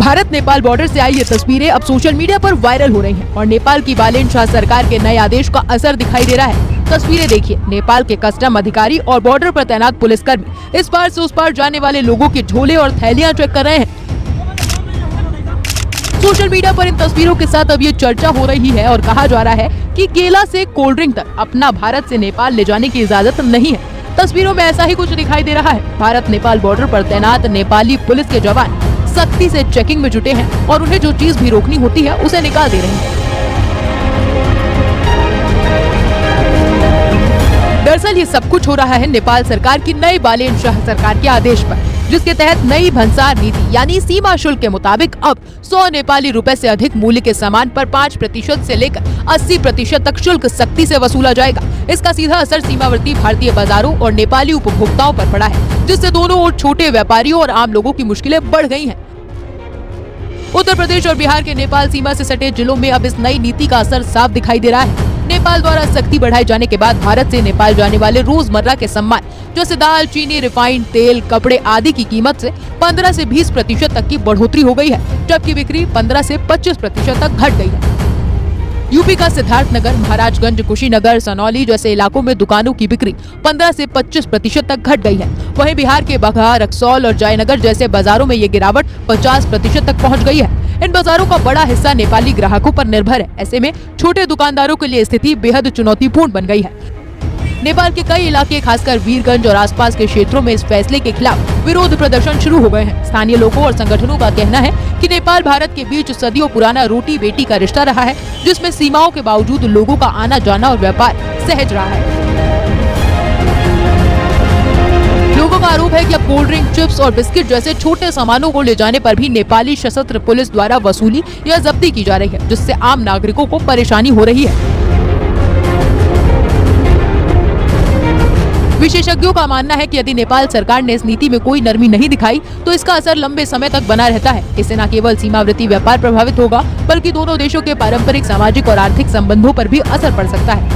Bharat Nepal border से आई ये तस्वीरें अब सोशल मीडिया पर वायरल हो रही हैं और नेपाल की बालेन शाह सरकार के नए आदेश का असर दिखाई दे रहा है। तस्वीरें देखिए, नेपाल के कस्टम अधिकारी और बॉर्डर पर तैनात पुलिसकर्मी इस पार से उस पार जाने वाले लोगों के झोले और थैलियां चेक कर रहे हैं। सोशल मीडिया पर इन तस्वीरों के साथ अब ये चर्चा हो रही है और कहा जा रहा है कि केला से कोल्ड ड्रिंक तक अपना भारत से नेपाल ले जाने की इजाजत नहीं है। तस्वीरों में ऐसा ही कुछ दिखाई दे रहा है। भारत नेपाल बॉर्डर पर तैनात नेपाली पुलिस के जवान सख्ती से चेकिंग में जुटे हैं और उन्हें जो चीज भी रोकनी होती है उसे निकाल दे रहे हैं। दरअसल ये सब कुछ हो रहा है नेपाल सरकार की नई बालेन शाह सरकार के आदेश पर, जिसके तहत नई भंसार नीति यानी सीमा शुल्क के मुताबिक अब 100 नेपाली रुपए से अधिक मूल्य के सामान पर 5% से लेकर 80% तक शुल्क सख्ती से वसूला जाएगा। इसका सीधा असर सीमावर्ती भारतीय बाजारों और नेपाली उपभोक्ताओं पर पड़ा है, जिससे दोनों ओर छोटे व्यापारियों और आम लोगों की मुश्किलें बढ़ गई हैं। उत्तर प्रदेश और बिहार के नेपाल सीमा से सटे जिलों में अब इस नई नीति का असर साफ दिखाई दे रहा है। नेपाल द्वारा सख्ती बढ़ाए जाने के बाद भारत से नेपाल जाने वाले रोजमर्रा के सामान जैसे दाल, चीनी, रिफाइंड तेल, कपड़े आदि की कीमत से 15 से 20% तक की बढ़ोतरी हो गई है, जबकि बिक्री 15 से 25% तक घट गई है। यूपी का सिद्धार्थनगर, महाराजगंज, कुशीनगर, सनौली जैसे इलाकों में दुकानों की बिक्री 15 से 25% तक घट गई है। वहीं बिहार के बगहा, रक्सौल और जयनगर जैसे बाजारों में ये गिरावट 50% तक पहुंच गई है। इन बाजारों का बड़ा हिस्सा नेपाली ग्राहकों पर निर्भर है। ऐसे में छोटे दुकानदारों के लिए स्थिति बेहद चुनौतीपूर्ण बन गई है। नेपाल के कई इलाके खासकर वीरगंज और आसपास के क्षेत्रों में इस फैसले के खिलाफ विरोध प्रदर्शन शुरू हो गए हैं। स्थानीय लोगों और संगठनों का कहना है कि नेपाल भारत के बीच सदियों पुराना रोटी बेटी का रिश्ता रहा है, जिसमें सीमाओं के बावजूद लोगों का आना जाना और व्यापार सहज रहा है। लोगों का आरोप है कि अब कोल्ड ड्रिंक, चिप्स और बिस्किट जैसे छोटे सामानों को ले जाने पर भी नेपाली सशस्त्र पुलिस द्वारा वसूली या जब्ती की जा रही है, जिससे आम नागरिकों को परेशानी हो रही है। विशेषज्ञों का मानना है कि यदि नेपाल सरकार ने इस नीति में कोई नरमी नहीं दिखाई तो इसका असर लंबे समय तक बना रहता है। इससे न केवल सीमावर्ती व्यापार प्रभावित होगा, बल्कि दोनों देशों के पारंपरिक, सामाजिक और आर्थिक संबंधों पर भी असर पड़ सकता है।